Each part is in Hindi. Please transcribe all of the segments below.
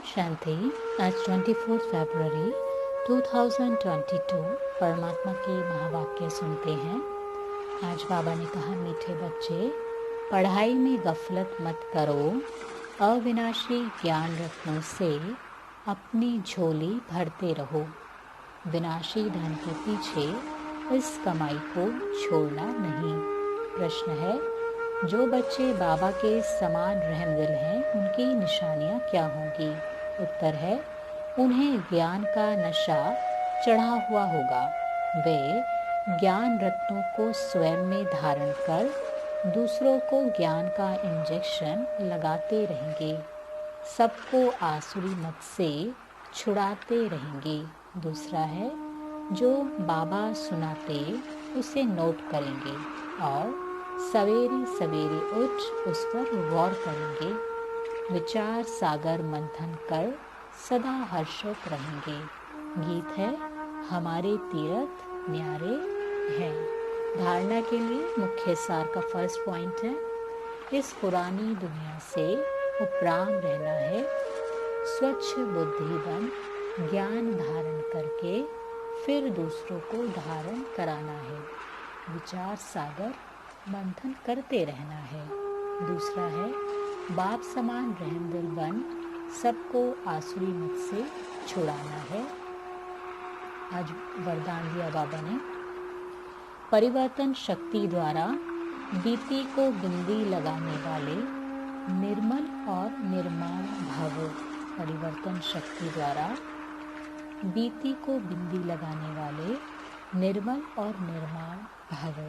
शांति। आज 24 फरवरी 2022 परमात्मा की महावाक्य सुनते हैं। आज बाबा ने कहा, मीठे बच्चे, पढ़ाई में गफलत मत करो, अविनाशी ज्ञान रत्नों से अपनी झोली भरते रहो। विनाशी धन के पीछे इस कमाई को छोड़ना नहीं। प्रश्न है, जो बच्चे बाबा के समान रहमदिल हैं, उनकी निशानियाँ क्या होंगी? उत्तर है, उन्हें ज्ञान का नशा चढ़ा हुआ होगा। वे ज्ञान रत्नों को स्वयं में धारण कर दूसरों को ज्ञान का इंजेक्शन लगाते रहेंगे। सबको आसुरी मत से छुड़ाते रहेंगे। दूसरा है, जो बाबा सुनाते उसे नोट करेंगे और सवेरे सवेरे उठ उस पर गौर करेंगे। विचार सागर मंथन कर सदा हर्षित रहेंगे। गीत है, हमारे तीर्थ न्यारे हैं। धारणा के लिए मुख्य सार का फर्स्ट पॉइंट है, इस पुरानी दुनिया से उपराम रहना है। स्वच्छ बुद्धि बन ज्ञान धारण करके फिर दूसरों को धारण कराना है। विचार सागर मंथन करते रहना है। दूसरा है, बाप समान रहमदिल बन सबको आसुरी मत से छुड़ाना है। आज वरदान दिया बाबा ने, परिवर्तन शक्ति द्वारा बीती को बिंदी लगाने वाले निर्मल और निर्माण भव। परिवर्तन शक्ति द्वारा बीती को बिंदी लगाने वाले निर्मल और निर्माण भव।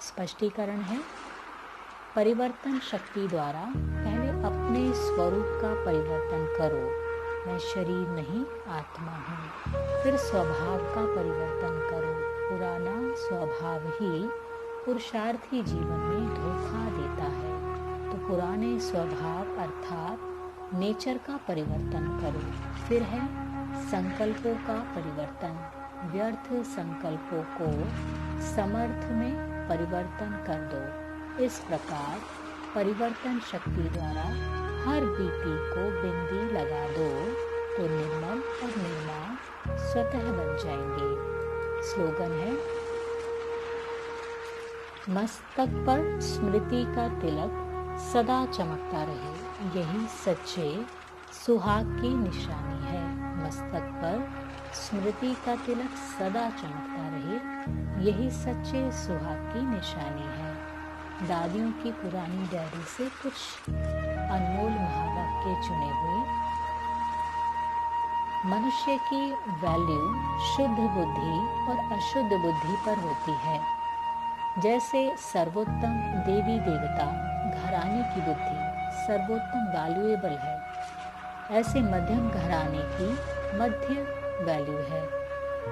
स्पष्टीकरण है, परिवर्तन शक्ति द्वारा पहले अपने स्वरूप का परिवर्तन करो। मैं शरीर नहीं आत्मा हूँ। फिर स्वभाव का परिवर्तन करो। पुराना स्वभाव ही पुरुषार्थी जीवन में धोखा देता है, तो पुराने स्वभाव अर्थात नेचर का परिवर्तन करो। फिर है संकल्पों का परिवर्तन। व्यर्थ संकल्पों को समर्थ में परिवर्तन कर दो। इस प्रकार परिवर्तन शक्ति द्वारा हर बीती को बिंदी लगा दो तो निर्मल और निर्माण स्वतः बन जाएंगे। स्लोगन है, मस्तक पर स्मृति का तिलक सदा चमकता रहे, यही सच्चे सुहाग की निशानी है। मस्तक पर स्मृति का तिलक सदा चमकता रहे, यही सच्चे सुहाग की निशानी है। दादियों की पुरानी डायरी से कुछ अनमोल महावाक्य चुने हुए। मनुष्य की वैल्यू शुद्ध बुद्धि और अशुद्ध बुद्धि पर होती है। जैसे सर्वोत्तम देवी देवता घराने की बुद्धि सर्वोत्तम वैल्यूएबल है, ऐसे मध्यम घराने की मध्य वैल्यू है।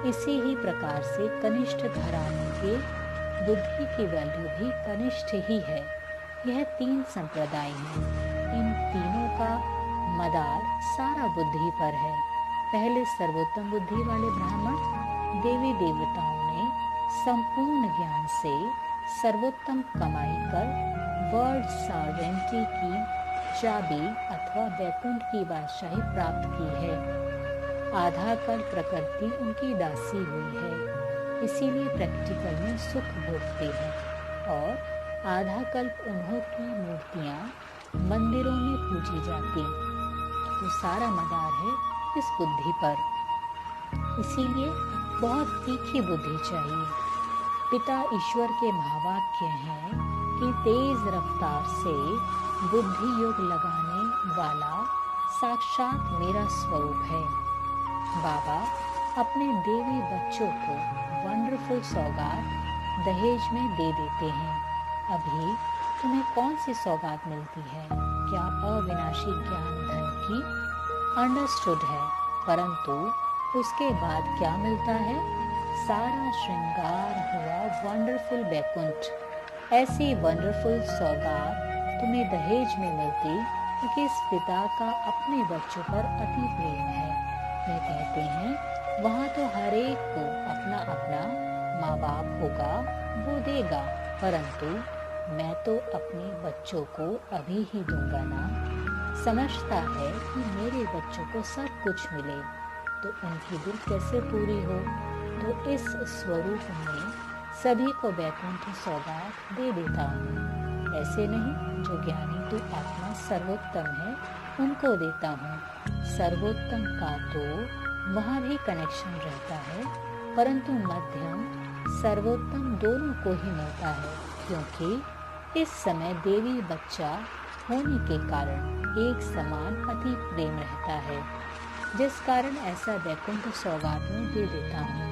इसी ही प्रकार से कनिष्ठ घराने के बुद्धि की वैल्यू भी कनिष्ठ ही है। यह तीन संप्रदाय हैं। इन तीनों का मदार सारा बुद्धि पर है। पहले सर्वोत्तम बुद्धि वाले ब्राह्मण देवी देवताओं ने संपूर्ण ज्ञान से सर्वोत्तम कमाई कर वर्ल्ड सॉवरेंटी की चाबी अथवा वैकुंठ की बादशाही प्राप्त की है। आधा कल प्रकृति उनकी दासी हुई है, इसीलिए प्रैक्टिकल में सुख भोगते हैं। और आधा कल्प उन्हों की मूर्तियाँ मंदिरों में पूजी जाती। तो सारा मदार है इस बुद्धि पर। इसीलिए बहुत तीखी बुद्धि चाहिए। पिता ईश्वर के महावाक्य हैं कि तेज रफ्तार से बुद्धि योग लगाने वाला साक्षात मेरा स्वरूप है। बाबा अपने देवी बच्चों को वंडरफुल सौगात दहेज में दे देते हैं। अभी तुम्हें कौन सी सौगात मिलती है? क्या अविनाशी ज्ञान धन की? अंडरस्टूड है, परंतु उसके बाद क्या मिलता है? सारा श्रृंगार हुआ वंडरफुल बैकुंठ। ऐसी वंडरफुल सौगात तुम्हें दहेज में मिलती क्योंकि इस पिता का अपने बच्चों पर अति प्रेम है। वे कहते हैं, वहाँ तो हर एक को अपना अपना माँ बाप होगा, वो देगा, परंतु मैं तो अपने बच्चों को अभी ही दूंगा ना। समझता है कि मेरे बच्चों को सब कुछ मिले तो उनकी दिल कैसे पूरी हो, तो इस स्वरूप में सभी को वैकुंठ सौगात दे देता हूँ। ऐसे नहीं, जो ज्ञानी तो आत्मा सर्वोत्तम है उनको देता हूँ। सर्वोत्तम का तो वहाँ भी कनेक्शन रहता है, परंतु मध्यम सर्वोत्तम दोनों को ही मिलता है, क्योंकि इस समय देवी बच्चा होने के कारण एक समान अति प्रेम रहता है, जिस कारण ऐसा वैकुंठ सौगात में दे देता हूँ,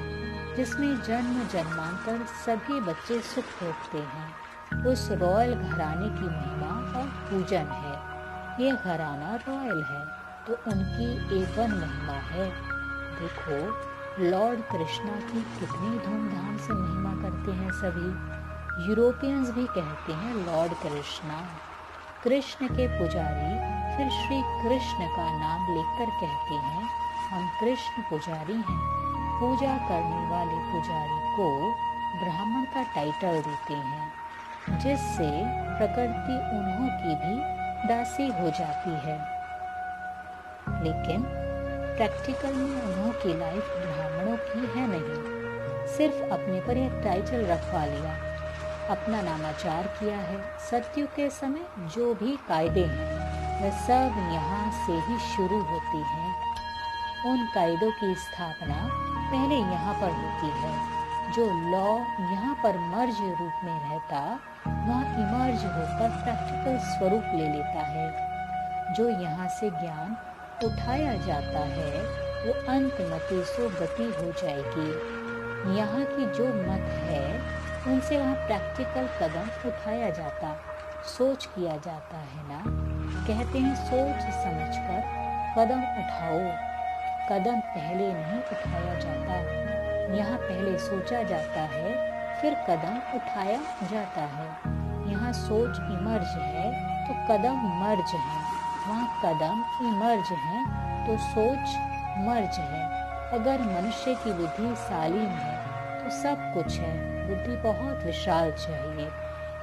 जिसमें जन्म जन्मांतर सभी बच्चे सुख भोगते हैं। उस रॉयल घराने की महिमा और पूजन है। ये घराना रॉयल है तो उनकी एवन महिमा है। देखो, लॉर्ड कृष्णा की कितनी धूमधाम से महिमा करते हैं सभी। यूरोपियंस भी कहते हैं लॉर्ड कृष्णा। कृष्ण के पुजारी फिर श्री कृष्ण का नाम लेकर कहते हैं हम कृष्ण पुजारी हैं। पूजा करने वाले पुजारी को ब्राह्मण का टाइटल देते हैं, जिससे प्रकृति उन्हों की भी दासी हो जाती है। लेकिन प्रैक्टिकल में उन्हों की लाइफ ब्राह्मणों की है नहीं, सिर्फ अपने पर एक टाइटल रखवा लिया, अपना नामाचार किया है। सतयुग के समय जो भी कायदे हैं वह सब यहाँ से ही शुरू होती हैं। उन कायदों की स्थापना पहले यहाँ पर होती है। जो लॉ यहाँ पर मर्ज रूप में रहता, वहाँ इमर्ज होकर प्रैक्टिकल स्वरूप ले लेता है। जो यहाँ से ज्ञान उठाया जाता है वो अंत मति सो गति हो जाएगी। यहाँ की जो मत है उनसे वहाँ प्रैक्टिकल कदम उठाया जाता, सोच किया जाता है ना। कहते हैं सोच समझकर कदम उठाओ। कदम पहले नहीं उठाया जाता, यहाँ पहले सोचा जाता है फिर कदम उठाया जाता है। यहाँ सोच इमर्ज है तो कदम मर्ज है, वहाँ कदम इमर्ज है तो सोच मर्ज है। अगर मनुष्य की बुद्धि सालीम है तो सब कुछ है। बुद्धि बहुत विशाल चाहिए।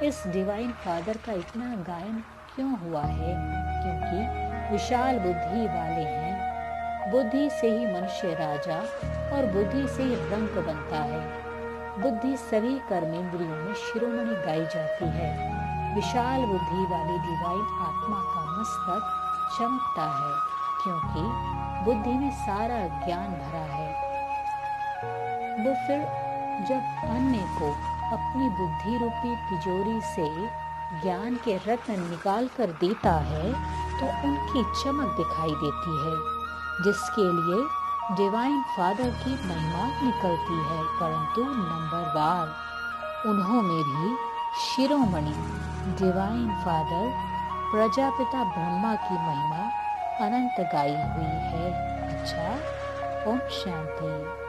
इस डिवाइन फादर का इतना गायन क्यों हुआ है? क्योंकि विशाल बुद्धि वाले हैं। बुद्धि से ही मनुष्य राजा और बुद्धि से ही रंक बनता है। बुद्धि सभी कर्मेंद्रियों में शिरोमणि गाई जाती है। विशाल बुद्धि वाली डिवाइन आत्मा का मस्तक चमकता है, क्योंकि बुद्धि में सारा ज्ञान भरा है। वो फिर जब अन्य को अपनी बुद्धि रूपी तिजोरी से ज्ञान के रत्न निकाल कर देता है तो उनकी चमक दिखाई देती है, जिसके लिए डिवाइन फादर की महिमा निकलती है। परंतु नंबरवार उन्हों में भी शिरोमणि डिवाइन फादर प्रजापिता ब्रह्मा की महिमा अनंत गाई हुई है। अच्छा, ओम शांति।